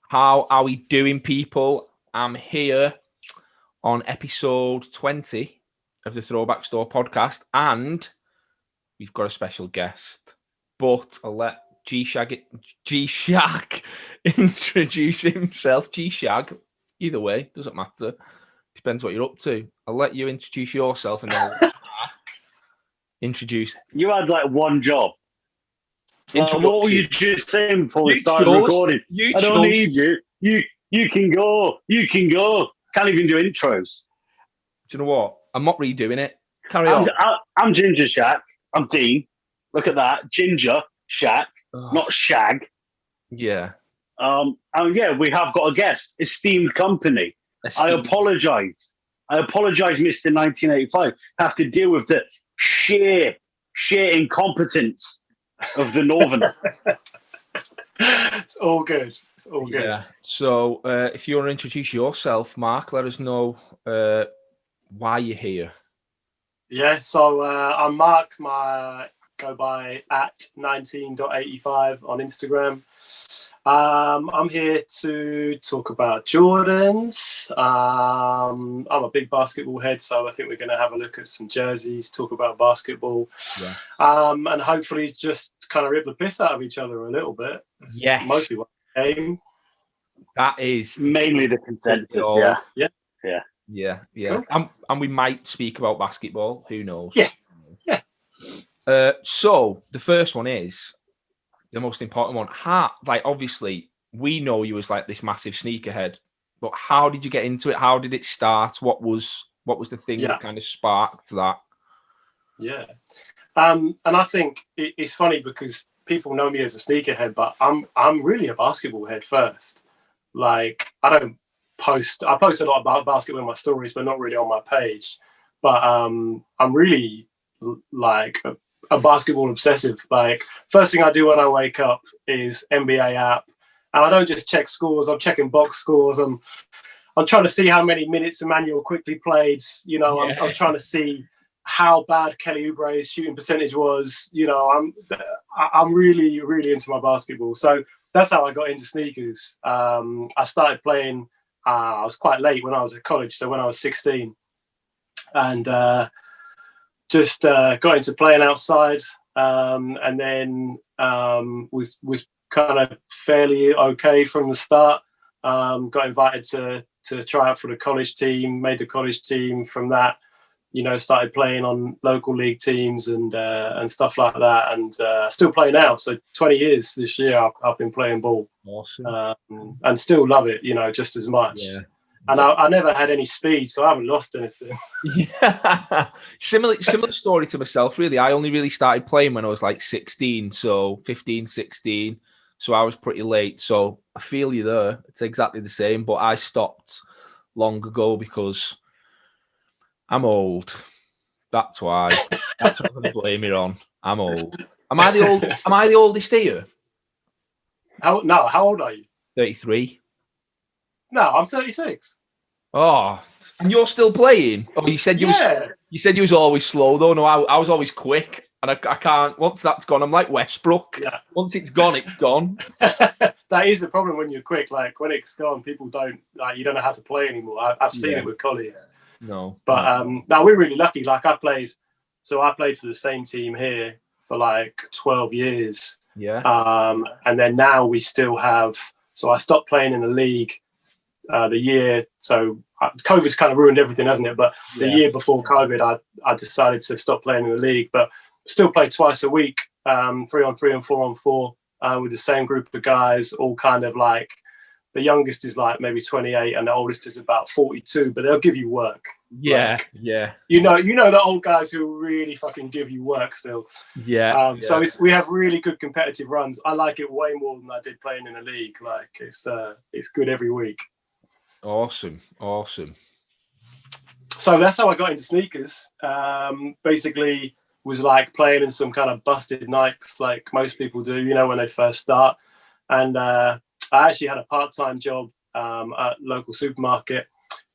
How are we doing, people? I'm here on episode 20 of the Throwback Store podcast, and we've got a special guest. But I'll let G-Shag introduce himself. G-Shag, either way, doesn't matter. Depends what you're up to. I'll let you introduce yourself, and then I'll let introduce. You had like one job. What were you just saying before we started recording? I don't need you. You can go. You can go. Can't even do intros. Do you know what? I'm not redoing it. Carry on. I'm Ginger Shack. I'm Dean. Look at that. Ginger Shack, not Shag. Yeah. And yeah, we have got a guest. Esteemed company. I apologise. Mr. 1985. Have to deal with the sheer incompetence of the Northerner. It's all good. Yeah. So if you want to introduce yourself, Mark, let us know why you're here. Yeah, so I'm Mark. Go by @19.85 on Instagram. I'm here to talk about Jordans. I'm a big basketball head, so I think we're going to have a look at some jerseys, talk about basketball, and hopefully just kind of rip the piss out of each other a little bit. Yes. Mostly what I aim. That is mainly the consensus. Yeah. Cool. And we might speak about basketball. Who knows? Yeah. So the first one is the most important one. Obviously, we know you as like this massive sneakerhead, but how did you get into it? How did it start? What was the thing that kind of sparked that? Yeah. And I think it's funny because people know me as a sneakerhead, but I'm really a basketball head first. Like, I post a lot about basketball in my stories, but not really on my page. But I'm really like a basketball obsessive. Like, first thing I do when I wake up is NBA app, and I don't just check scores. I'm checking box scores. I'm trying to see how many minutes Emmanuel quickly played. You know, I'm trying to see how bad Kelly Oubre's shooting percentage was. You know, I'm really, really into my basketball. So that's how I got into sneakers. I started playing. I was quite late when I was at college, so when I was 16, and just got into playing outside, and then was kind of fairly okay from the start. Got invited to try out for the college team, made the college team. From that, you know, started playing on local league teams and stuff like that, and still play now. So 20 years this year I've been playing ball. Awesome. And still love it, you know, just as much. Yeah. And I never had any speed, so I haven't lost anything. Yeah. Similar story to myself, really. I only really started playing when I was like 16, so 15, 16. So I was pretty late. So I feel you there. It's exactly the same, but I stopped long ago because I'm old. That's why. That's what I'm going to blame it on. I'm old. Am I the oldest here? How old are you? 33. No, I'm 36. Oh, and you're still playing? Oh, you said you was always slow though. No, I was always quick, and I can't. Once that's gone, I'm like Westbrook. Yeah. Once it's gone, it's gone. That is the problem when you're quick. Like when it's gone, people don't you don't know how to play anymore. I've seen it with colleagues. No, but no, we're really lucky. Like I played for the same team here for like 12 years. Yeah. And then now we still have. So I stopped playing in the league. The year, so COVID's kind of ruined everything, hasn't it? But the year before COVID, I decided to stop playing in the league, but still play twice a week, 3-on-3 and 4-on-4 with the same group of guys, all kind of like, the youngest is like maybe 28 and the oldest is about 42, but they'll give you work. Yeah. You know the old guys who really fucking give you work still. Yeah. So we have really good competitive runs. I like it way more than I did playing in the league. Like it's good every week. Awesome. So that's how I got into sneakers. Basically was like playing in some kind of busted Nikes like most people do, you know, when they first start. And I actually had a part-time job at local supermarket.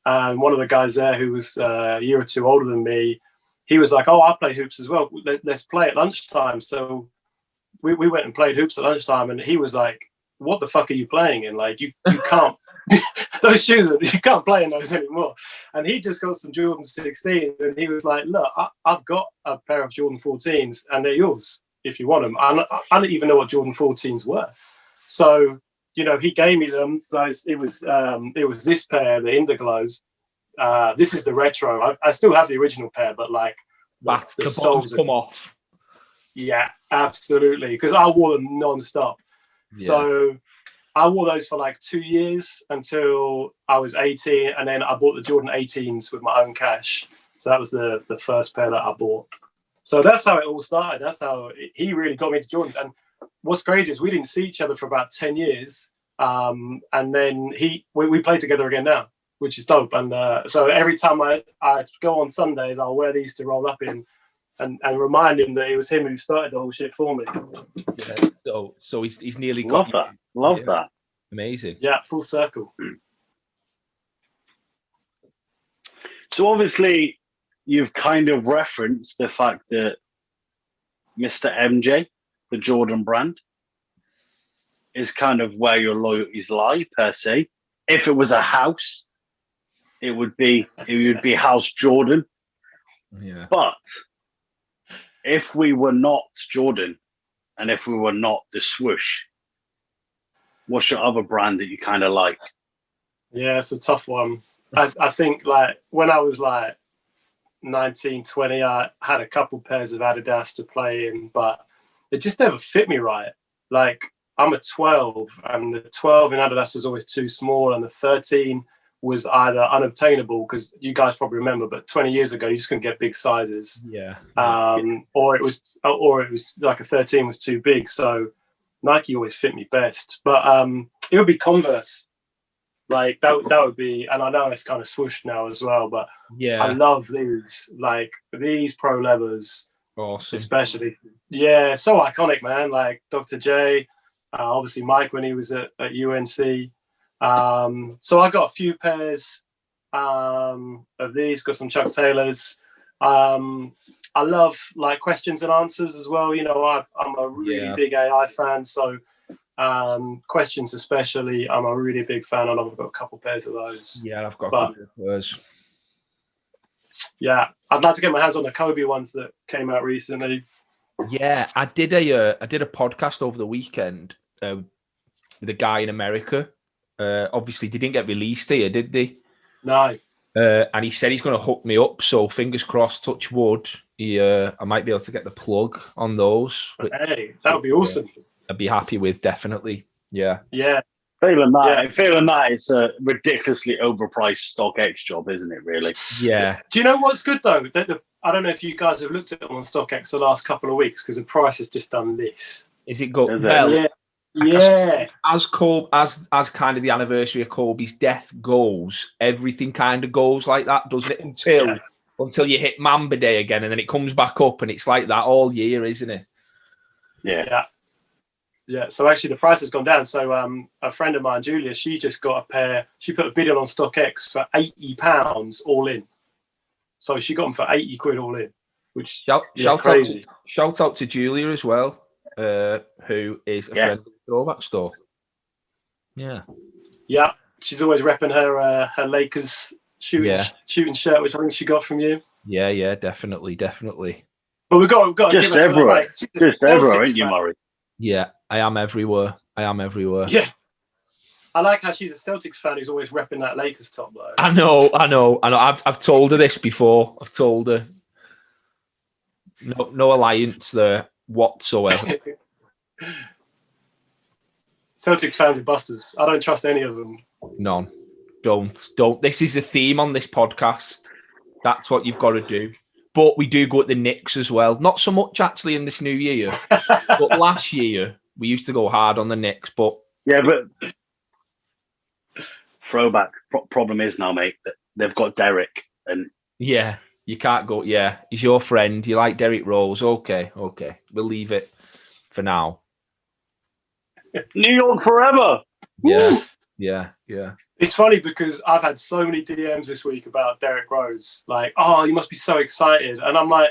And one of the guys there who was a year or two older than me, he was like, I play hoops as well. Let's play at lunchtime. So we went and played hoops at lunchtime. And he was like, what the fuck are you playing in? Like, you can't, those shoes, you can't play in those anymore. And he just got some Jordan 16, and he was like, look, I've got a pair of Jordan 14s, and they're yours if you want them. I don't even know what Jordan 14s were. So, you know, he gave me them. So it was this pair, the Indiglows. This is the retro. I still have the original pair, but like the soles come off. Yeah, absolutely. Because I wore them non-stop. Yeah. So I wore those for like 2 years until I was 18, and then I bought the Jordan 18s with my own cash. So that was the first pair that I bought. So that's how it all started. That's how he really got me into Jordans. And what's crazy is we didn't see each other for about 10 years. And then we play together again now, which is dope. And so every time I go on Sundays, I'll wear these to roll up in and remind him that it was him who started the whole shit for me. Yeah, so he's nearly got Love that. Amazing. Yeah, full circle. So obviously you've kind of referenced the fact that Mr. MJ, the Jordan brand, is kind of where your loyalties lie, per se. If it was a house, it would be House Jordan. Yeah. But if we were not Jordan, and if we were not the swoosh, what's your other brand that you kind of like? Yeah, it's a tough one. I think like when I was like 19, 20, I had a couple pairs of Adidas to play in, but it just never fit me right. Like, I'm a 12, and the 12 in Adidas was always too small, and the 13 was either unobtainable, because you guys probably remember, but 20 years ago you just couldn't get big sizes. Yeah. Or it was like a 13 was too big. So Nike always fit me best. But it would be Converse. Like that would be, and I know it's kind of swooshed now as well, but yeah, I love these. Like these Pro Levers, awesome, especially. Yeah, so iconic, man. Like Dr. J, obviously Mike when he was at UNC. So I got a few pairs of these. Got some Chuck Taylors. I love like questions and answers as well. You know, I'm a really big AI fan, so. Questions especially, I'm a really big fan, and I've got a couple pairs of those. Yeah, I've got a couple of those. Yeah, I'd like to get my hands on the Kobe ones that came out recently. Yeah, I did a podcast over the weekend with a guy in America. Obviously, they didn't get released here, did they? No. And he said he's going to hook me up. So fingers crossed, touch wood. I might be able to get the plug on those. Hey, that would be awesome. I'd be happy with, definitely. Yeah. Yeah. Feeling that it's a ridiculously overpriced StockX job, isn't it, really? Yeah. Do you know what's good, though? I don't know if you guys have looked at them on StockX the last couple of weeks, because the price has just done this. Is it good? Well, yeah. As kind of the anniversary of Kobe's death goes, everything kind of goes like that, doesn't it? Until you hit Mamba Day again, and then it comes back up, and it's like that all year, isn't it? Yeah. Yeah, so actually the price has gone down. So a friend of mine, Julia, she just got a pair. She put a bid on StockX for £80 all in. So she got them for 80 quid all in, which crazy. Shout out to Julia as well, who is a friend of the Throwback store. Yeah. Yeah, she's always repping her Lakers shooting shirt, which I think she got from you. Yeah, definitely. But we've got to give us everywhere. Just everywhere, ain't you, Murray? Yeah, I am everywhere. Yeah. I like how she's a Celtics fan who's always repping that Lakers top, though. I know. I've told her this before. I've told her. No alliance there whatsoever. Celtics fans are busters. I don't trust any of them. None. Don't. This is the theme on this podcast. That's what you've got to do. But we do go at the Knicks as well. Not so much actually in this new year. But last year, we used to go hard on the Knicks. But Throwback problem is now, mate, that they've got Derek. And yeah, you can't go. Yeah, he's your friend. You like Derrick Rose. Okay. We'll leave it for now. New York forever. Yeah. It's funny because I've had so many DMs this week about Derrick Rose. Like, oh, you must be so excited. And I'm like,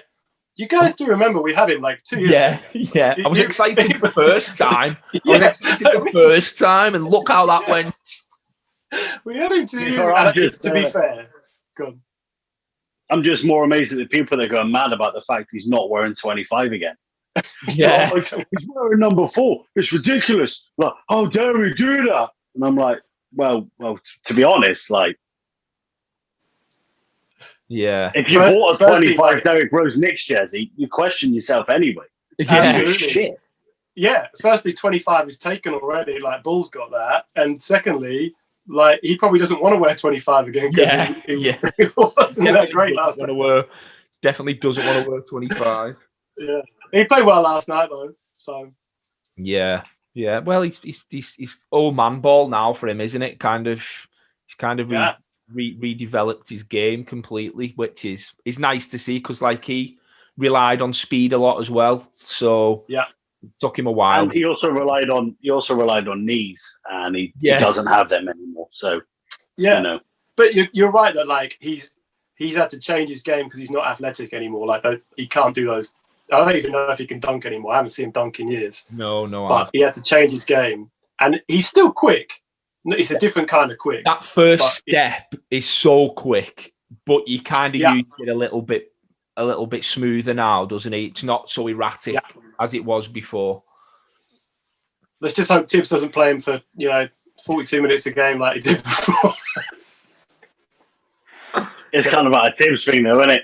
You guys do remember we had him like 2 years ago. Yeah. I was excited the first time. And look how that went. We had him 2 years ago. To be fair, good. I'm just more amazed at the people that go mad about the fact he's not wearing 25 again. Yeah. Like, he's wearing number 4. It's ridiculous. Like, how dare we do that? And I'm like, well, to be honest, like, yeah. If you bought a 25 Derrick Rose Knicks jersey, you question yourself anyway. Absolutely. Shit. Yeah. Firstly, 25 is taken already. Like, Bull's got that. And secondly, like, he probably doesn't want to wear 25 again. He wasn't that great last time. Definitely doesn't want to wear 25. Yeah. He played well last night, though. So. Yeah. Well, he's old man ball now for him, isn't it? He's kind of redeveloped his game completely, which is nice to see because like he relied on speed a lot as well. So yeah, it took him a while. And he also relied on knees, and he doesn't have them anymore. So but you're right that like he's had to change his game because he's not athletic anymore. Like he can't do those. I don't even know if he can dunk anymore. I haven't seen him dunk in years. No. But he had to change his game, and he's still quick. It's a different kind of quick. That first step is so quick, but you kind of use it a little bit smoother now, doesn't he? It's not so erratic as it was before. Let's just hope Tibbs doesn't play him for 42 minutes a game like he did before. It's kind of like a Tibbs thing, though, isn't it?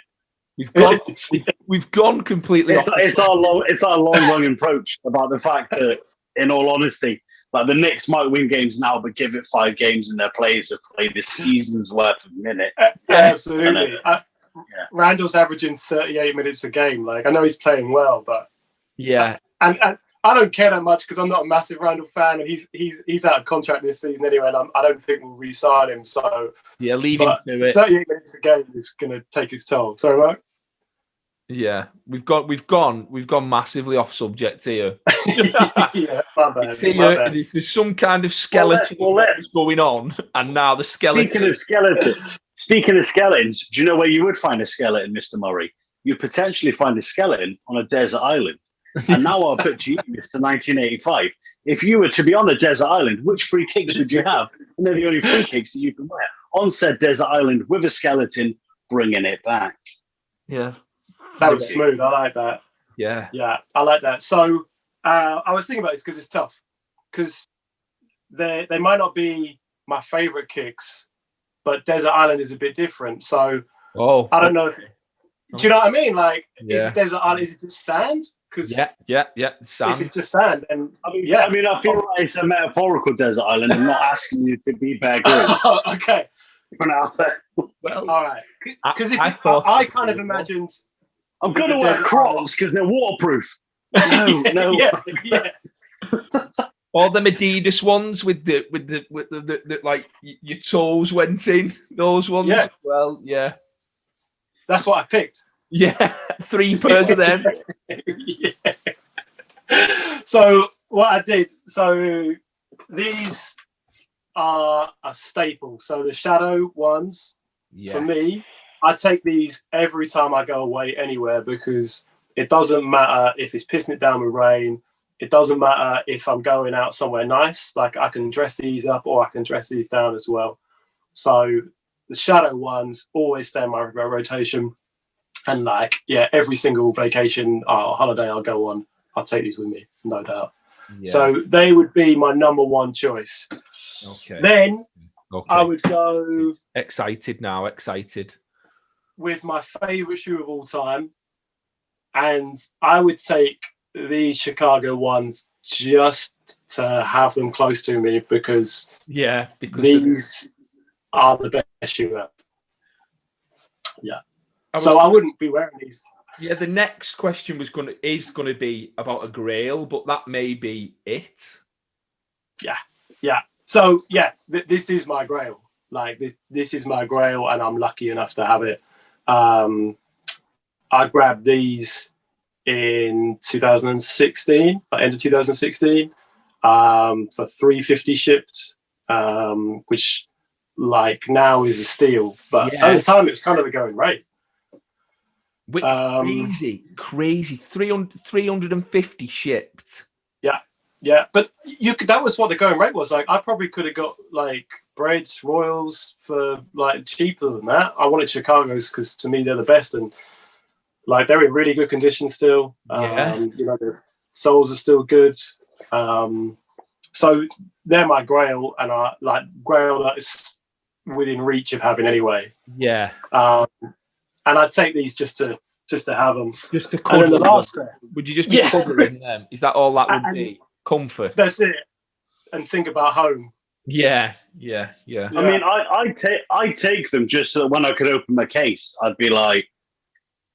We've gone completely off. It's our long approach about the fact that, in all honesty, like the Knicks might win games now, but give it 5 games and their players have played the season's worth of minutes. Absolutely. Randall's averaging 38 minutes a game. Like, I know he's playing well, but and I don't care that much because I'm not a massive Randall fan, and he's out of contract this season anyway, and I don't think we'll re-sign him. So leave him to it. 38 minutes a game is going to take its toll. Sorry, Mark. Yeah, we've gone massively off subject here. My bad. There's some kind of skeleton that's going on, and now the skeleton. Speaking of skeletons, do you know where you would find a skeleton, Mr. Murray? You'd potentially find a skeleton on a desert island. And now I'll put to you, Mr. 1985. If you were to be on a desert island, which free kicks would you have? And they're the only free kicks that you can wear on said desert island with a skeleton, bringing it back. Yeah. That was smooth. I like that. Yeah, I like that. So I was thinking about this because it's tough. Because they might not be my favorite kicks, but Desert Island is a bit different. So I don't know if. Do you know what I mean? Like, is it Desert Island? Is it just sand? Because sand. If it's just sand, then I feel like it's a metaphorical desert island. I'm not asking you to be Bear Grylls. Okay. Well, all right. Because I kind of imagined. I'm going to wear Crocs because they're waterproof. No. Yeah. All the Adidas ones with the like your toes went in. Those ones. Yeah. Well, yeah. That's what I picked. Yeah, 3 pairs of them. Yeah. So what I did. So these are a staple. So the shadow ones for me. I take these every time I go away anywhere because it doesn't matter if it's pissing it down with rain. It doesn't matter if I'm going out somewhere nice. Like I can dress these up or I can dress these down as well. So the shadow ones always stay in my rotation. And every single vacation or holiday I'll go on, I'll take these with me, no doubt. Yeah. So they would be my number 1 choice. Okay. Then I would go... Excited with my favorite shoe of all time, and I would take these Chicago ones just to have them close to me because these are the best shoe ever. Yeah, I wouldn't be wearing these. Yeah, the next question is going to be about a Grail, but that may be it. Yeah. So this is my Grail. Like this is my Grail, and I'm lucky enough to have it. I grabbed these in 2016, end of 2016, for $350 shipped, which like now is a steal, but at the time it was kind of a going rate. Which crazy. 350 shipped. Yeah, but that was what the going rate was. Like, I probably could have got like Breads, Royals for like cheaper than that. I wanted Chicago's because to me they're the best, and like they're in really good condition still. The soles are still good. So they're my Grail, and I like Grail that is within reach of having anyway. Yeah. And I'd take these just to have them. Just to cover them. Would you just be covering them? Is that all that would be? Comfort. That's it. And think about home. Yeah. I mean, I take them just so that when I could open my case, I'd be like,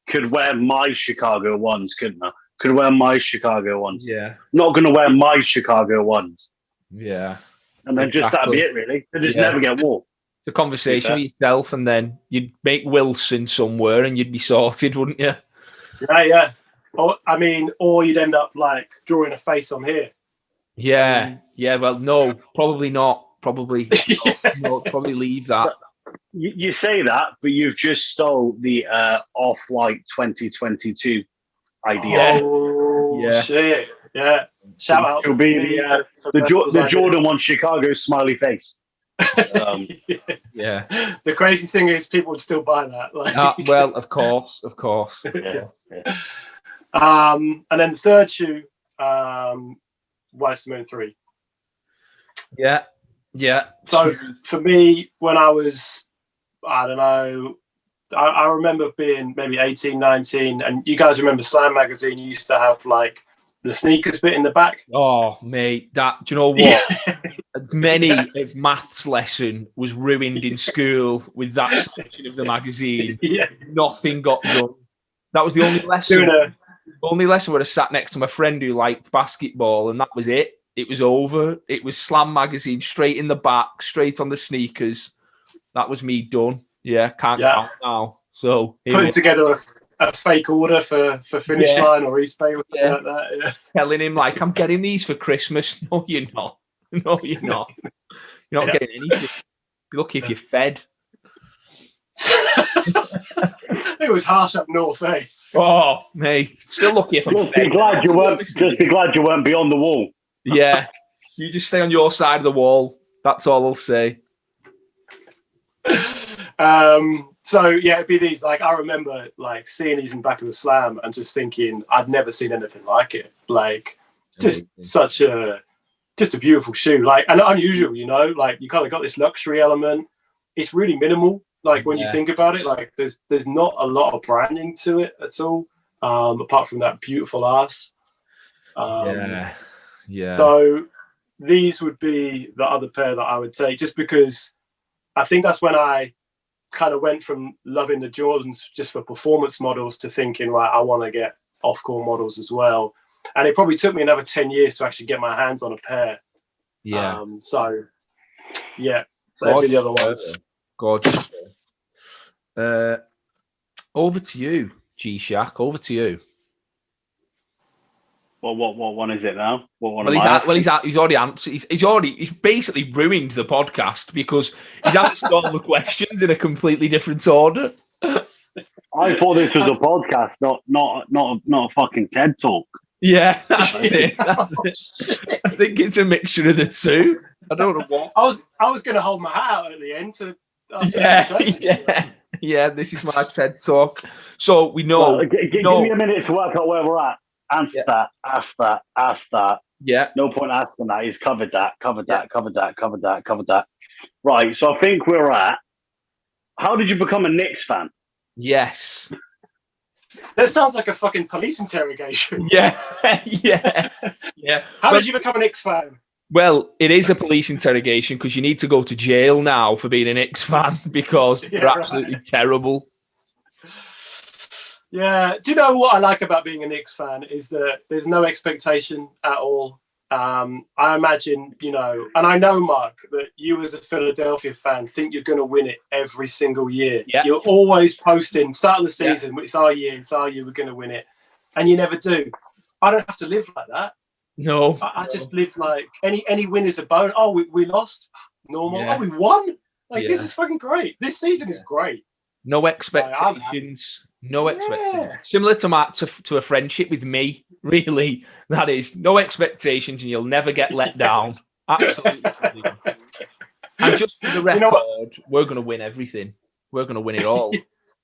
could wear my Chicago ones, couldn't I? Could wear my Chicago ones. Yeah. Not going to wear my Chicago ones. Yeah. And then just that'd be it, really. They just never get worn. The conversation with yourself, and then you'd make Wilson somewhere, and you'd be sorted, wouldn't you? Yeah. Or you'd end up like drawing a face on here. Yeah. Well, no, probably not. Probably leave that. You say that, but you've just stole the Off-White 2022 idea. Oh, shit. Yeah. Shout out. It'll be the Jordan 1 Chicago smiley face. Yeah. The crazy thing is people would still buy that. Like, well, of course. Yeah. And then the third shoe, White Simone 3. Yeah. So for me, when I was, I don't know, I remember being maybe 18, 19, and you guys remember Slam Magazine used to have like the sneakers bit in the back. Oh, mate, do you know what? Many of maths lesson was ruined in school with that section of the magazine. Yeah. Nothing got done. That was the only lesson. Only lesson where I sat next to my friend who liked basketball, and that was it. It was over. It was Slam Magazine, straight in the back, straight on the sneakers. That was me done. Yeah, can't count now. So putting together a fake order for Finish Line or Eastbay or something like that. Yeah. Telling him like, I'm getting these for Christmas. No, you're not. No, you're not. You're not getting anything. Be lucky if you're fed. It was harsh up north, eh? Oh, mate. Still lucky if I'm fed. Be glad you weren't beyond the wall. Yeah. You just stay on your side of the wall. That's all I'll say. So yeah, it'd be these. Like, I remember like seeing these in the back of the Slam and just thinking I'd never seen anything like it. Like, just a beautiful shoe. Like, and unusual, you know. Like, you kind of got this luxury element. It's really minimal. Like, when you think about it, like there's not a lot of branding to it at all, apart from that beautiful ass. Yeah. So these would be the other pair that I would take, just because I think that's when I kind of went from loving the Jordans just for performance models to thinking, right, I want to get off-court models as well. And it probably took me another 10 years to actually get my hands on a pair. Yeah. So, yeah, that'd be the other ones. Gorgeous. Over to you, G-Shack. Over to you. Well, what one is it now? He's already answered. He's basically ruined the podcast because he's answered all the questions in a completely different order. I thought this was a podcast, not a fucking TED talk. Yeah, that's it. I think it's a mixture of the two. I don't know what. I was going to hold my hat out at the end to. Yeah. This is my TED talk. So we know. Well, give me a minute to work out where we're at. Ask that. Yeah. No point asking that. He's covered that. Right. So I think we're at. How did you become a Knicks fan? Yes. That sounds like a fucking police interrogation. Yeah. How did you become a Knicks fan? Well, it is a police interrogation because you need to go to jail now for being a Knicks fan because they're absolutely terrible. Yeah. Do you know what I like about being a Knicks fan is that there's no expectation at all. I imagine, and I know, Mark, that you as a Philadelphia fan think you're going to win it every single year. Yeah. You're always posting, start of the season, it's our year, we're going to win it. And you never do. I don't have to live like that. No. I just live like any win is a bone. Oh, we lost. Normal. Yeah. Oh, we won. This is fucking great. This season is great. No expectations. No expectations. Similar to a friendship with me, really. That is no expectations, and you'll never get let down. Absolutely. And just for the record, we're going to win everything. We're going to win it all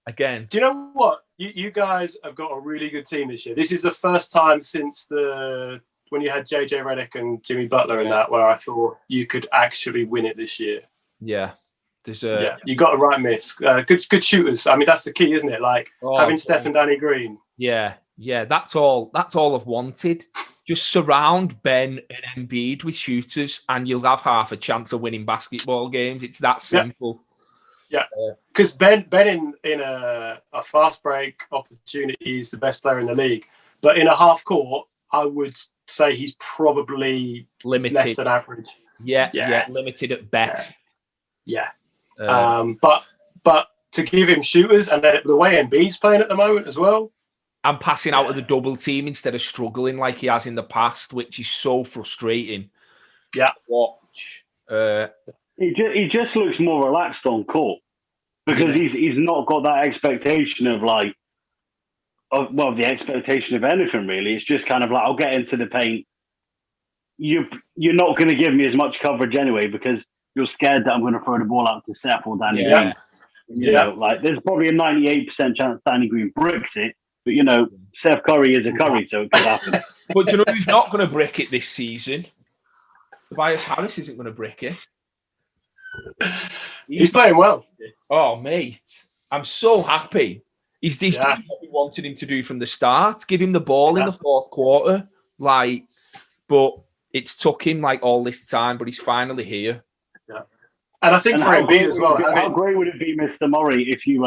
again. Do you know what? You guys have got a really good team this year. This is the first time since when you had JJ Redick and Jimmy Butler in that, where I thought you could actually win it this year. Yeah. You got a right miss. Good shooters. I mean, that's the key, isn't it? Like having Steph and Danny Green. Yeah. That's all I've wanted. Just surround Ben and Embiid with shooters, and you'll have half a chance of winning basketball games. It's that simple. Yeah, because Ben in a fast break opportunity is the best player in the league, but in a half court, I would say he's probably limited, less than average. Yeah, limited at best. Yeah. But to give him shooters, and then the way Embiid's playing at the moment as well, and passing out of the double team instead of struggling like he has in the past, which is so frustrating. Yeah, to watch. He just looks more relaxed on court because he's not got that expectation of the expectation of anything really. It's just kind of like, I'll get into the paint. You're not going to give me as much coverage anyway because you're scared that I'm going to throw the ball out to Steph or Danny Green. You know, like there's probably a 98% chance Danny Green bricks it, but you know, Steph Curry is a Curry, so it could happen. But you know who's not going to brick it this season? Tobias Harris isn't going to brick it. He's playing well. Oh, mate. I'm so happy. He's doing what we wanted him to do from the start. Give him the ball in the fourth quarter. But it's took him all this time, but he's finally here. Yeah. And I think for Embiid as well. How great would it be, Mr. Murray, if you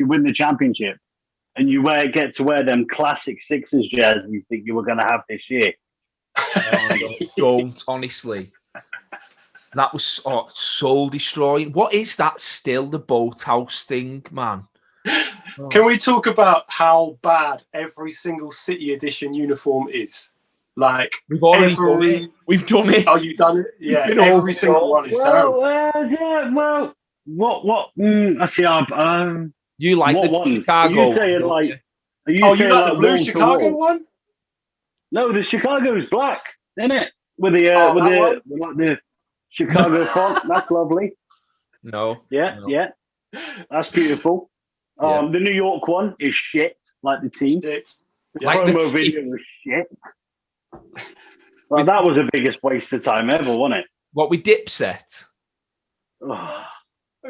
win the championship and you get to wear them classic Sixers jerseys that you were going to have this year? Don't, honestly. That was soul destroying. What is that still? The boathouse thing, man. Can we talk about how bad every single City Edition uniform is? Like we've already done it. We've done it. Oh, you've done it? Yeah, every single one is terrible. What? I see. You like the one? Chicago? Are you saying like? You like the blue Chicago one? No, the Chicago is black, isn't it? With the Chicago font. That's lovely. No. Yeah. That's beautiful. The New York one is shit, like the team. Shit. The promo video was shit. Well, that was the biggest waste of time ever, wasn't it? What we Dipset?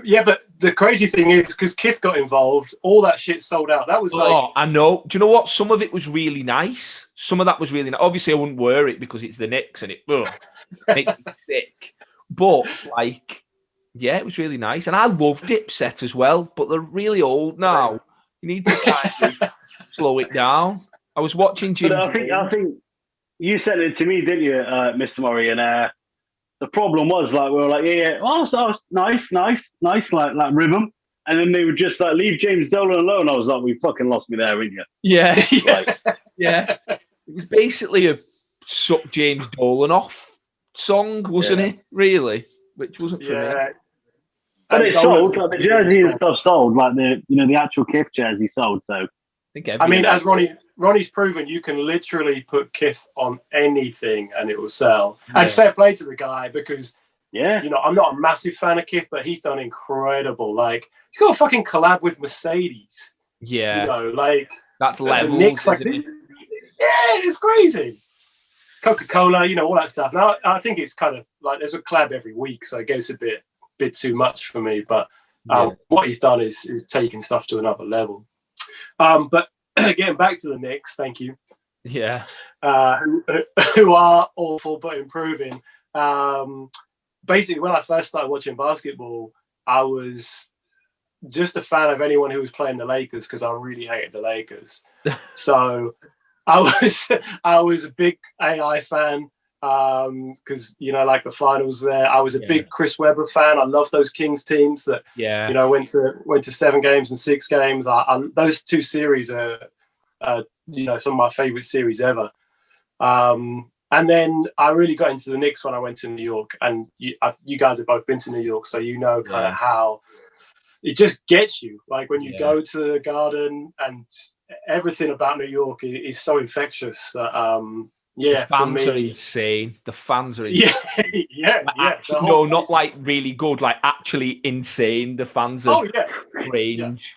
Yeah, but the crazy thing is, because Kith got involved, all that shit sold out. That was I know. Do you know what? Some of it was really nice. Some of that was really nice. Obviously, I wouldn't wear it because it's the Knicks and it makes me sick. But, it was really nice. And I love Dipset as well, but they're really old now. You need to kind of slow it down. I was watching Jim. But I think you sent it to me, didn't you, Mr. Murray? And the problem was, we were like, so nice, like rhythm. And then they would just leave James Dolan alone. I was like, we fucking lost me there, didn't you? Yeah. Yeah. It was basically a suck James Dolan off song, wasn't it? Really? Which wasn't for me. But it sold, the jersey and stuff sold, the actual Kith jersey sold, so. I mean, as Ronnie's proven, you can literally put Kith on anything and it will sell. Yeah. And fair play to the guy because, I'm not a massive fan of Kith, but he's done incredible. He's got a fucking collab with Mercedes. Yeah. That's levels. Knicks, it's crazy. Coca-Cola, all that stuff. Now, I think it's kind of there's a collab every week, so it gets a bit too much for me. But what he's done is taking stuff to another level. But getting back to the Knicks, thank you. Yeah. Who are awful but improving. Basically, when I first started watching basketball, I was just a fan of anyone who was playing the Lakers because I really hated the Lakers. So I was a big AI fan because the finals there. I was a big Chris Webber fan. I love those Kings teams that went to 7 games and 6 games. Those 2 series are some of my favorite series ever. And then I really got into the Knicks when I went to New York. And you guys have both been to New York, so kind of how it just gets you. Like when you go to the Garden, and everything about New York is so infectious. The fans are insane. The fans are insane. Yeah. No, not like really good, like actually insane. The fans are strange.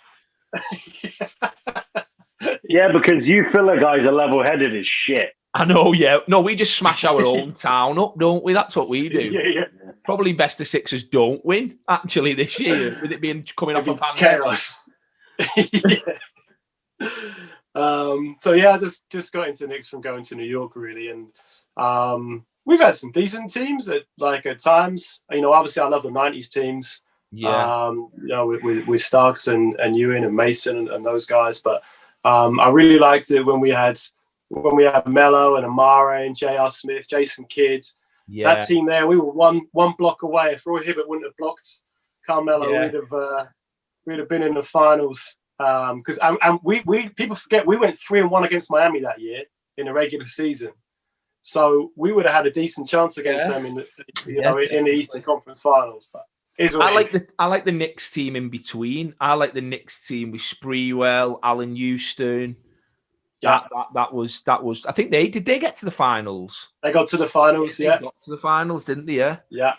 Yeah, because you filler guys are level-headed as shit. I know, yeah. No, we just smash our own town up, don't we? That's what we do. Yeah. Probably best of sixes don't win, actually, this year, with it being coming off a pandemic. Chaos. So yeah, I just got into Knicks from going to New York, really, and we've had some decent teams at times. Obviously I love the '90s teams. Yeah. With Starks and Ewing and Mason and those guys, but I really liked it when we had Melo and Amare and J.R. Smith, Jason Kidd. Yeah. That team there, we were one block away. If Roy Hibbert wouldn't have blocked Carmelo, we'd have been in the finals. Because we people forget we went 3-1 against Miami that year in the regular season, so we would have had a decent chance against them in the Eastern Conference Finals. But I like the Knicks team in between. I like the Knicks team with Sprewell, Allen Houston. Yeah, that was. I think they get to the finals. They got to the finals. They got to the finals, didn't they? Yeah.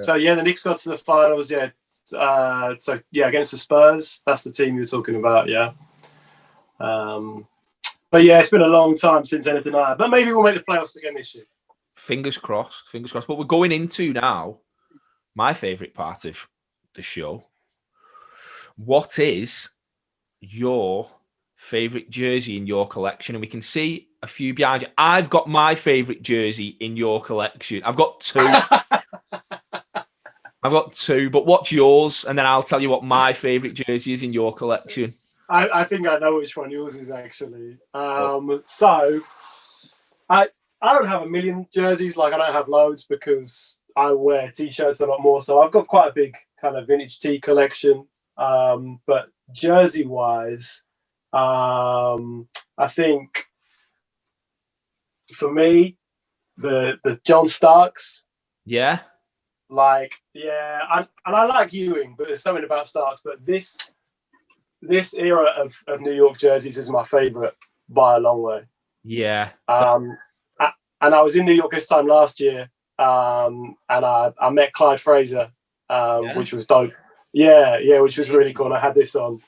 So the Knicks got to the finals. Yeah. Against the Spurs, that's the team you were talking about. Yeah. But yeah, it's been a long time since anything like that. But maybe we'll make the playoffs again this year. Fingers crossed. But we're going into now my favourite part of the show. What is your favourite jersey in your collection? And we can see a few behind you. I've got my favourite jersey in your collection. I've got two, but what's yours? And then I'll tell you what my favourite jersey is in your collection. I think I know which one yours is, actually. So I don't have a million jerseys. Like, I don't have loads because I wear T-shirts a lot more. So I've got quite a big kind of vintage tee collection. But jersey-wise, I think for me, the John Starks. Yeah. And I like Ewing, but there's something about Starks. But this era of New York jerseys is my favourite by a long way. Yeah. And I was in New York this time last year, and I met Clyde Frazier, which was dope. Yeah, which was really cool. And I had this on,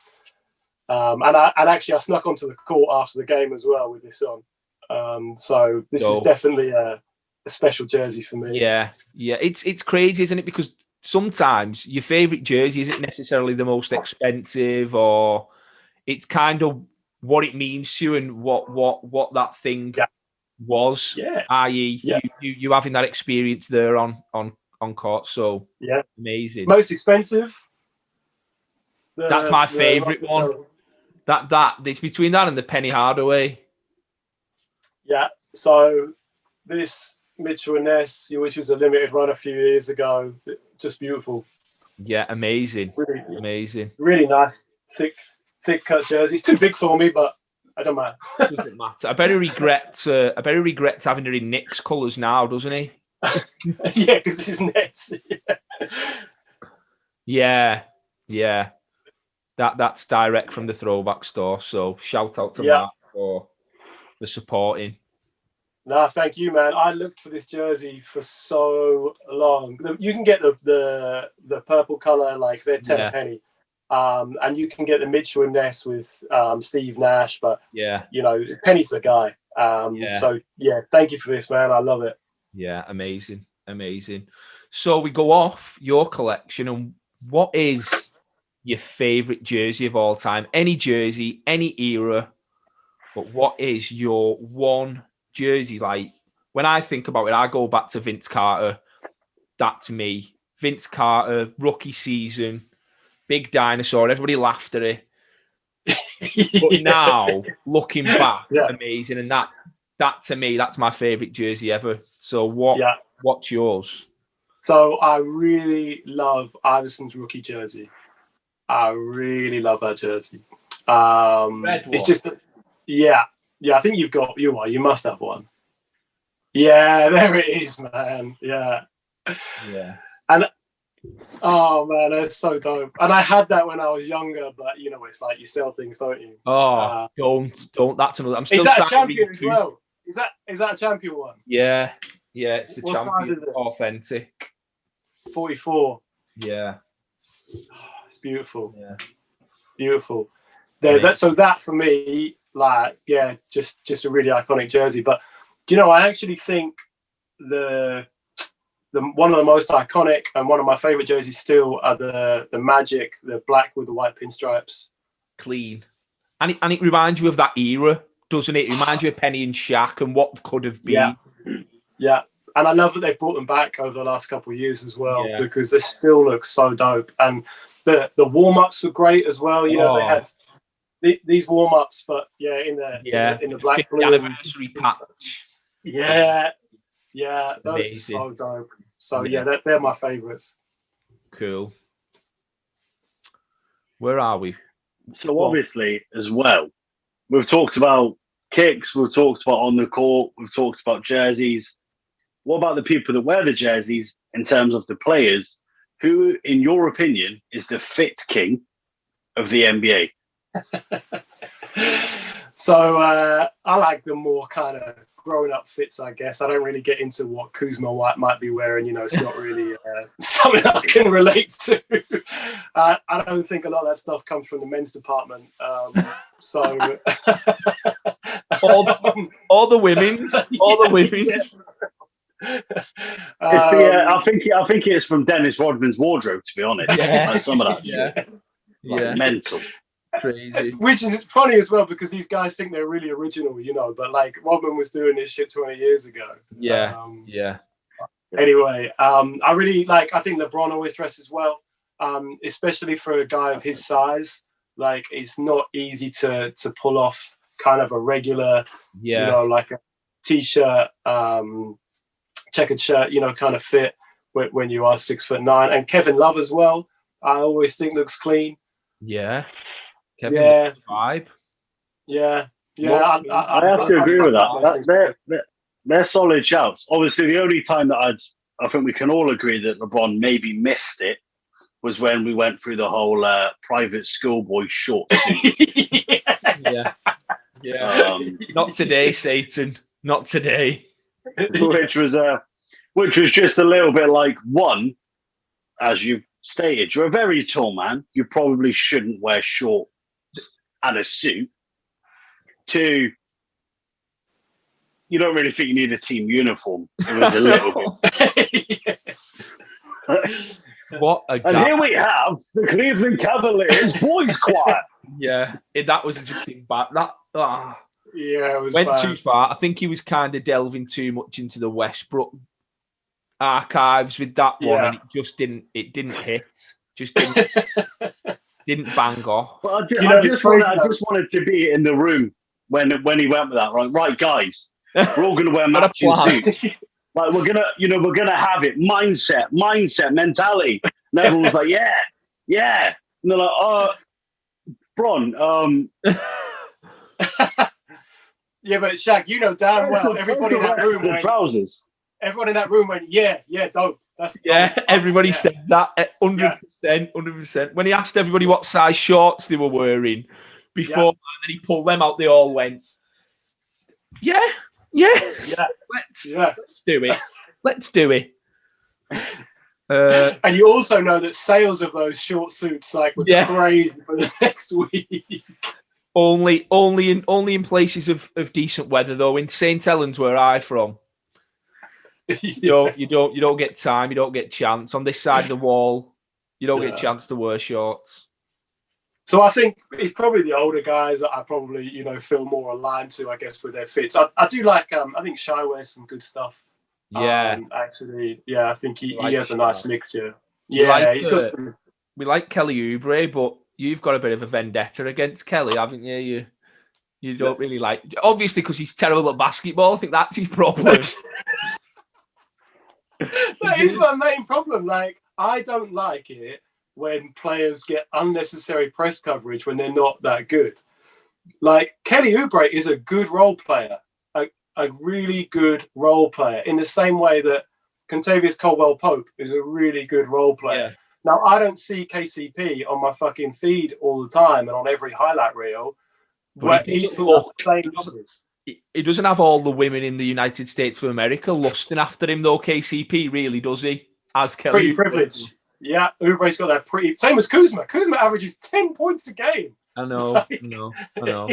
and actually I snuck onto the court after the game as well with this on. So this is definitely a special jersey for me. Yeah. It's crazy, isn't it? Because sometimes your favourite jersey isn't necessarily the most expensive, or it's kind of what it means to you and what that thing was. Yeah. I.e., you having that experience there on court. So amazing. Most expensive. That's my favourite one. That it's between that and the Penny Hardaway. Yeah. So this Mitchell and Ness, which was a limited run a few years ago, just beautiful. Yeah, amazing. Really, amazing. Really nice, thick cut jersey. It's too big for me, but I don't mind. Doesn't matter. I better regret having it in Knicks colours now, doesn't he? Yeah, because this is Nets. Yeah. That's direct from the Throwback store. So shout out to Mark for the supporting. No, thank you, man. I looked for this jersey for so long. You can get the purple color, like they're 10 a penny, and you can get the Mitchell and Ness with Steve Nash. But Penny's the guy. So thank you for this, man. I love it. Yeah, amazing. So we go off your collection, and what is your favorite jersey of all time? Any jersey, any era, but what is your one jersey? Like, when I think about it, I go back to Vince Carter. That to me, Vince Carter, rookie season, big dinosaur. Everybody laughed at it. But now, looking back, amazing. And that to me, that's my favorite jersey ever. So what's yours? So I really love Iverson's rookie jersey. I really love that jersey. It's just, I think you must have one. Yeah, there it is, man. Yeah. Yeah. And Oh man, that's so dope. And I had that when I was younger, but you know, it's like you sell things, don't you? Oh, don't. That's another. I'm still. Is that a trying to champion read as through. well? Is that a champion one? Yeah, it's the What size champion, is it? authentic. 44. Yeah, It's beautiful. yeah. Beautiful. So that for me, like, yeah, just a really iconic jersey. But do you know, I actually think the one of the most iconic and one of my favorite jerseys still are the Magic, the black with the white pinstripes. Clean, and it reminds you of that era, doesn't it? It reminds you of Penny and Shaq and what could have been. Yeah. And I love that they've brought them back over the last couple of years as well, Yeah. because they still look so dope. And the warm-ups were great as well. You know, they had these warm-ups, but in the black blue anniversary patch. Yeah, those Amazing. are so dope. So they're my favorites. Cool. Where are we? So obviously, as well, we've talked about kicks, we've talked about on the court, we've talked about jerseys. What about the people that wear the jerseys in terms of the players? Who, in your opinion, is the fit king of the NBA? So I like the more kind of grown-up fits, I guess. I don't really get into what Kuzma White might be wearing. You know, it's not really something I can relate to. I don't think a lot of that stuff comes from the men's department. So all the women's. I think it's from Dennis Rodman's wardrobe, to be honest. Yeah. Some of that shit. It's mental. Crazy. Which is funny as well, because these guys think they're really original, you know, but like Rodman was doing this shit 20 years ago. Yeah. Anyway, I think LeBron always dresses well, especially for a guy of his size. Like, it's not easy to pull off kind of a regular, you know, like a t-shirt, checkered shirt, you know, kind of fit when you are 6'9". And Kevin Love as well, I always think looks clean. Yeah. Kevin vibe. Yeah. I have to agree with that. They're solid shouts. Obviously, the only time that I think we can all agree that LeBron maybe missed it was when we went through the whole private schoolboy short suit. Yeah. Not today, Satan. Not today. which was just a little bit like, one, as you stated, you're a very tall man. You probably shouldn't wear shorts and a suit. Two, you don't really think you need a team uniform. It was a little bit. What a guy. And here we have the Cleveland Cavaliers boys choir. Yeah, that was just bad. It was went bad. too far. I think he was kind of delving too much into the Westbrook archives with that one, and it just didn't hit. Just didn't bang off. But I just wanted to be in the room when he went with that. Right, guys, we're all going to wear matching suits. Like, we're gonna have it. Mindset, mentality. And everyone's like, yeah. And they're like, oh, Bron. Yeah, but Shaq, you know damn well everybody in that room went. Trousers. Everyone in that room went, yeah, dope. That's dope. Everybody said that 100%. When he asked everybody what size shorts they were wearing before, and then he pulled them out, they all went, yeah. Let's do it. Let's do it. And you also know that sales of those short suits were crazy for the next week. Only in places of decent weather, though. In St. Helens, where I'm from, you don't get time, you don't get chance. On this side of the wall, you don't get a chance to wear shorts. So I think it's probably the older guys that I probably, feel more aligned to, I guess, with their fits. I do like, I think Shai wears some good stuff. Yeah. Actually, I think he has a nice mixture. He's got some... We like Kelly Oubre, but you've got a bit of a vendetta against Kelly, haven't you? You don't really like... Obviously, because he's terrible at basketball. I think that's his problem. That is my main problem. I don't like it when players get unnecessary press coverage when they're not that good. Kelly Oubre is a good role player, a really good role player, in the same way that Contavious Caldwell-Pope is a really good role player. Yeah. Now, I don't see KCP on my fucking feed all the time and on every highlight reel. But He doesn't have all the women in the United States of America lusting after him, though, KCP, really, does he? As Kelly. Pretty privileged. Yeah, Oubre's got that pretty... Same as Kuzma. Kuzma averages 10 points a game. I know.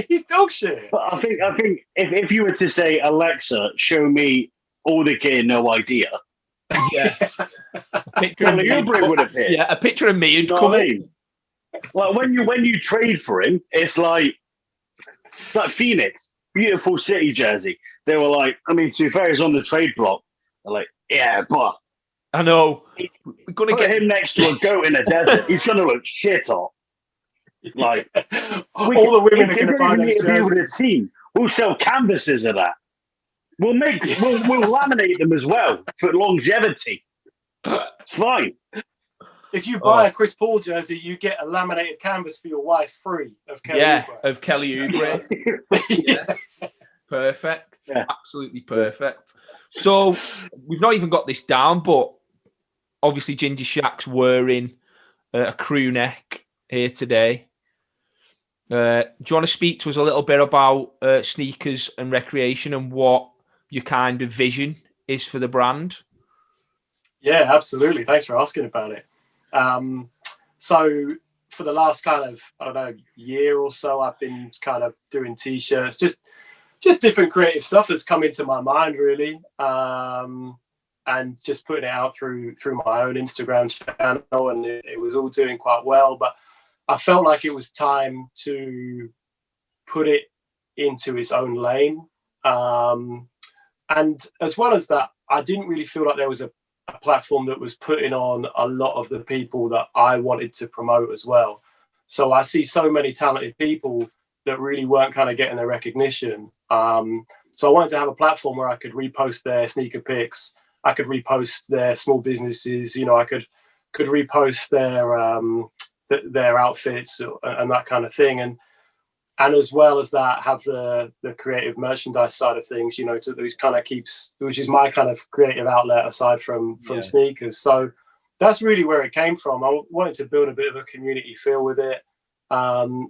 He's dog shit. But I think if you were to say, Alexa, show me all the gear, no idea. Yeah. Kelly Oubre would appear. Yeah, a picture of me. You know what I mean? Like when you trade for him, it's like Phoenix, beautiful city jersey. They were like, I mean, to be fair, he's on the trade block. They're like, yeah, but I know. We're gonna get him next to a goat in a desert. He's gonna look shit hot. Like all the women are gonna buy those jerseys. With a team, we'll sell canvases of that. We'll laminate them as well for longevity. It's fine. If you buy a Chris Paul jersey, you get a laminated canvas for your wife free of Kelly Oubre. Of Kelly Oubre. Yeah. Perfect. Yeah. Absolutely perfect. So we've not even got this down, but obviously Ginger Shack's wearing a crew neck here today. Do you want to speak to us a little bit about sneakers and recreation and what your kind of vision is for the brand? Yeah, absolutely. Thanks for asking about it. So for the last year or so, I've been kind of doing t-shirts, just different creative stuff that's come into my mind, really, and just putting it out through my own Instagram channel, and it was all doing quite well. But I felt like it was time to put it into its own lane, and as well as that, I didn't really feel like there was a platform that was putting on a lot of the people that I wanted to promote as well. So I see so many talented people that really weren't kind of getting the recognition. So I wanted to have a platform where I could repost their sneaker pics. I could repost their small businesses. You know, I could repost their outfits and that kind of thing. And as well as that, have the creative merchandise side of things, you know, which kind of keeps, which is my kind of creative outlet aside from sneakers. So that's really where it came from. I wanted to build a bit of a community feel with it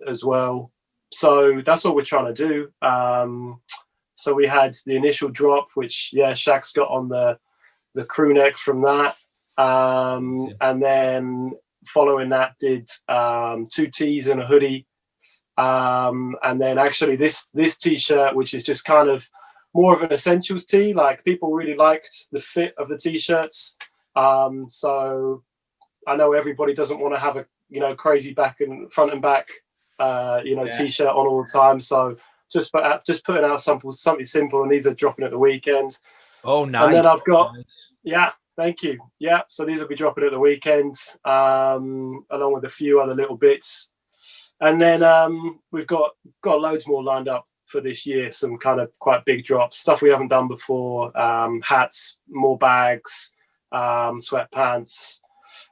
as well. So that's what we're trying to do. So we had the initial drop, which Shaq's got on the crew neck from that, and then following that did 2 tees and a hoodie. And then actually this t-shirt, which is just kind of more of an essentials tee, like people really liked the fit of the t-shirts. So I know everybody doesn't want to have a, you know, crazy back and front and back, t-shirt on all the time. So just putting out samples, something simple. And these are dropping at the weekend. Oh, nice. And then I've got, thank you. Yeah. So these will be dropping at the weekend, along with a few other little bits. And then we've got loads more lined up for this year, some kind of quite big drops, stuff we haven't done before, hats, more bags, sweatpants.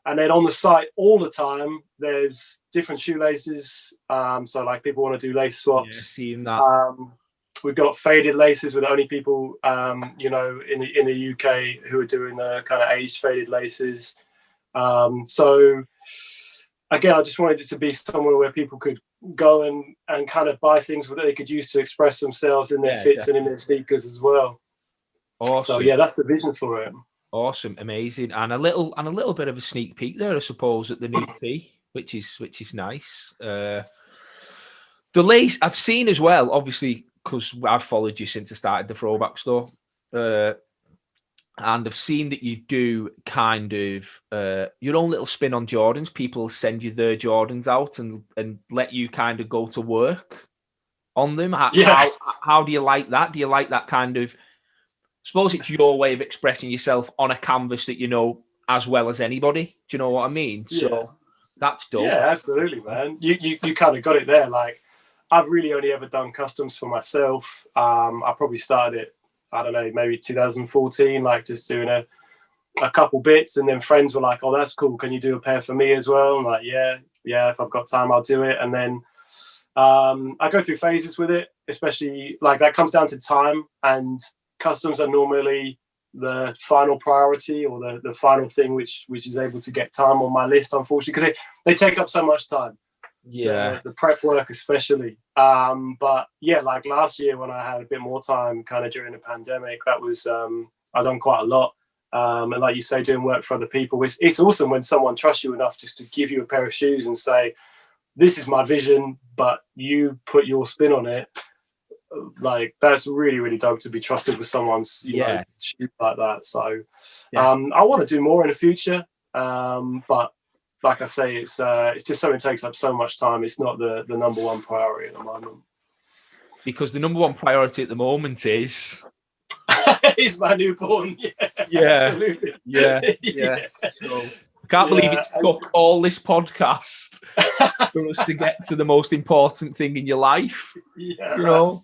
And then on the site all the time, there's different shoelaces. So like people want to do lace swaps. Yeah, seeing that. We've got faded laces with only people, in the UK who are doing the kind of aged faded laces. So again, I just wanted it to be somewhere where people could go and kind of buy things that they could use to express themselves in their fits definitely. And in their sneakers as well. Awesome. So that's the vision for it. Awesome, amazing, and a little bit of a sneak peek there, I suppose, at the new tee, which is nice. The lace I've seen as well, obviously, because I've followed you since I started the Throwback store. And I've seen that you do kind of your own little spin on Jordans. People send you their Jordans out and let you kind of go to work on them. How do you like that? Do you like that kind of, I suppose it's your way of expressing yourself on a canvas that you know as well as anybody. Do you know what I mean? Yeah. So that's dope. Yeah, absolutely, man. You kind of got it there. Like, I've really only ever done customs for myself. I probably started it, I don't know, maybe 2014, like just doing a couple bits, and then friends were like, "Oh, that's cool. Can you do a pair for me as well?" I'm like, yeah. If I've got time, I'll do it. And then I go through phases with it, especially like that comes down to time. And customs are normally the final priority or the final thing which is able to get time on my list, unfortunately, because they take up so much time. Yeah, the prep work especially. But yeah, like last year when I had a bit more time, kind of during the pandemic, that was I've done quite a lot. And like you say, doing work for other people, it's awesome when someone trusts you enough just to give you a pair of shoes and say, "This is my vision, but you put your spin on it." Like that's really, really dope to be trusted with someone's know shoes like that. So I want to do more in the future, but like I say, it's just something that takes up so much time. It's not the number one priority at the moment. Because the number one priority at the moment is is my newborn. Yeah, absolutely. Yeah. So I can't believe it took all this podcast for us to get to the most important thing in your life. Yeah, you know.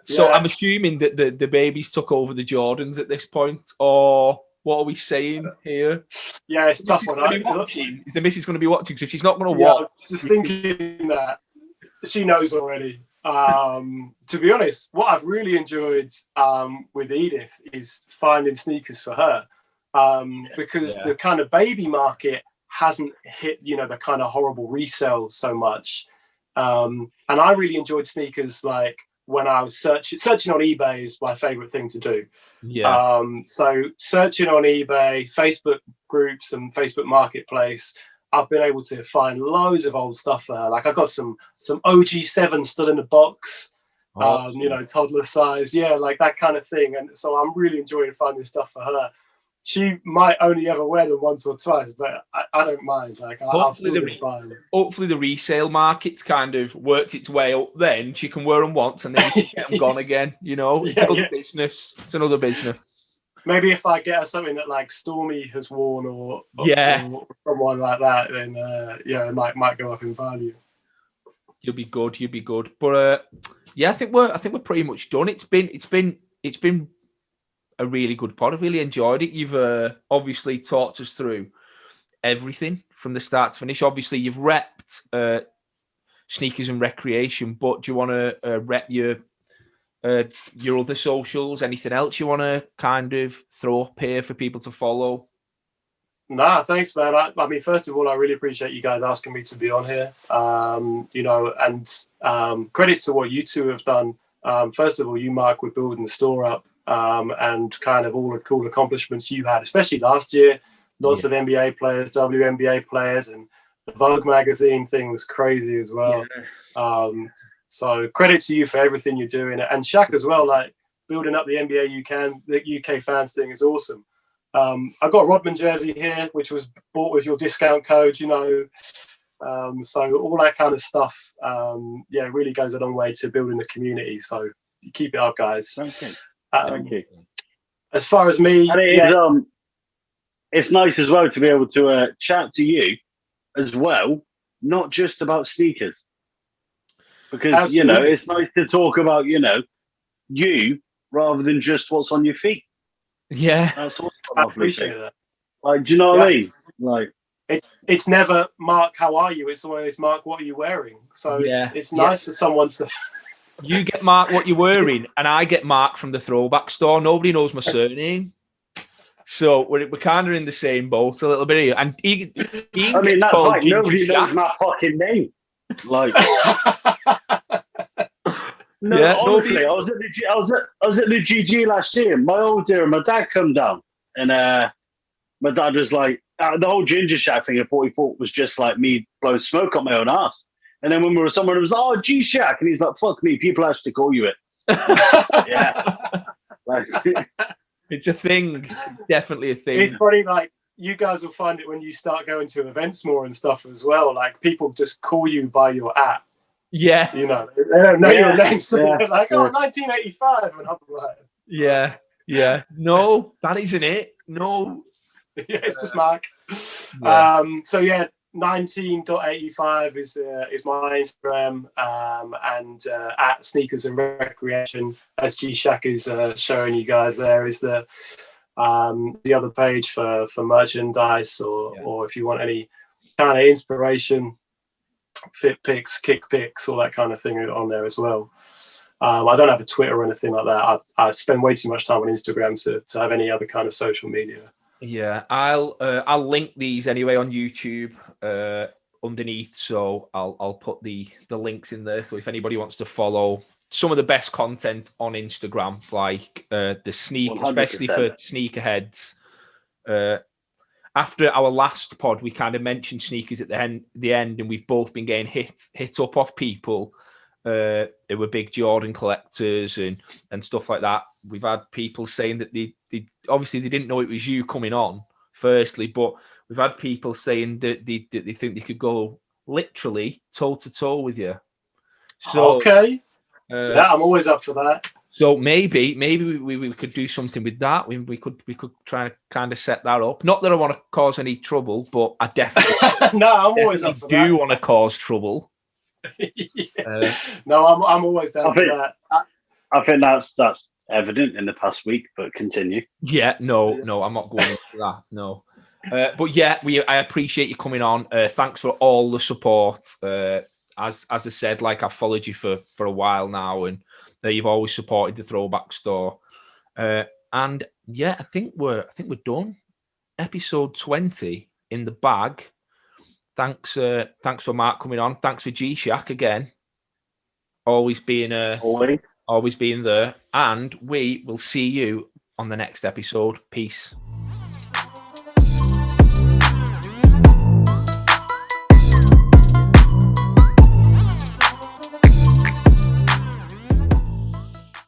So I'm assuming that the babies took over the Jordans at this point, or what are we saying here? Yeah, it's tough one. Is the missus going to be watching? So she's not going to watch. Just thinking that she knows already. To be honest, what I've really enjoyed with Edith is finding sneakers for her, because the kind of baby market hasn't hit, the kind of horrible resale so much. And I really enjoyed sneakers like when I was searching on eBay is my favorite thing to do. So searching on eBay, Facebook groups and Facebook Marketplace, I've been able to find loads of old stuff for her. Like I got some OG7 still in the box, toddler size. Yeah, like that kind of thing. And so I'm really enjoying finding stuff for her. She might only ever wear them once or twice, but I don't mind. Like I'll still be fine. Hopefully the resale market's kind of worked its way up. Then she can wear them once and then you can get them gone again. It's another business. It's another business. Maybe if I get her something that like Stormy has worn or someone like that, then it might go up in value. You'll be good. But I think we're pretty much done. It's been a really good pod. I really enjoyed it. You've obviously talked us through everything from the start to finish. Obviously, you've repped sneakers and recreation, but do you want to rep your other socials? Anything else you want to kind of throw up here for people to follow? Nah, thanks, man. I mean, first of all, I really appreciate you guys asking me to be on here. And credit to what you two have done. First of all, you, Mark, with building the store up. And kind of all the cool accomplishments you had, especially last year. Lots of NBA players, WNBA players, and the Vogue magazine thing was crazy as well. So credit to you for everything you're doing, and Shaq as well. Like building up the the UK fans thing is awesome. I've got a Rodman jersey here, which was bought with your discount code. So all that kind of stuff, really goes a long way to building the community. So keep it up, guys. Okay. Thank you. As far as me, and it's nice as well to be able to chat to you as well, not just about sneakers, because Absolutely. It's nice to talk about you rather than just what's on your feet. Yeah, that's also I appreciate that. Like, do you know what I mean? Like, it's never Mark, how are you? It's always Mark, what are you wearing? So it's nice for someone to. You get Mark what you're wearing, and I get Mark from the Throwback store. Nobody knows my surname, so we're kind of in the same boat a little bit here. And Ian that's right. Nobody knows my fucking name. Like, honestly, I was at the GG last year. My old dear and my dad come down, and my dad was like, the whole ginger shack thing. I thought was just like me blowing smoke up my own ass. And then when we were somewhere, it was like, oh, G-Shack. And he's like, fuck me, people actually call you it. It's a thing. It's definitely a thing. It's funny, like, you guys will find it when you start going to events more and stuff as well. Like, people just call you by your app. Yeah. They don't know your name. So they're like, 1985. And I'm like, Yeah. No, that isn't it. No. Yeah, it's just Mark. 19.85 is my Instagram, and at Sneakers and Recreation, as G-Shack is showing you guys there, is the other page for merchandise or if you want any kind of inspiration, fit pics, kick pics, all that kind of thing on there as well. I don't have a Twitter or anything like that. I spend way too much time on Instagram to have any other kind of social media. Yeah, I'll link these anyway on YouTube underneath, so I'll put the links in there. So if anybody wants to follow some of the best content on Instagram, like the sneak, 100%. especially for sneakerheads. After our last pod, we kind of mentioned sneakers at the end, and we've both been getting hit up off people who were big Jordan collectors and stuff like that. We've had people saying that they obviously they didn't know it was you coming on, firstly, but we've had people saying that they think they could go literally toe to toe with you. So okay, yeah, I'm always up for that. So maybe we could do something with that. We could try to kind of set that up. Not that I want to cause any trouble, but I definitely no, I'm always up for do want to cause trouble. Yeah. No, I'm always down for that. I think that's evident in the past week, but continue. Yeah, no, I'm not going into that. No, but yeah, I appreciate you coming on. Thanks for all the support. As I said, like I've followed you for a while now, and you've always supported the Throwback store. And yeah, I think we're done. Episode 20 in the bag. Thanks for Mark coming on. Thanks for G-Shack again. Always being there. And we will see you on the next episode. Peace.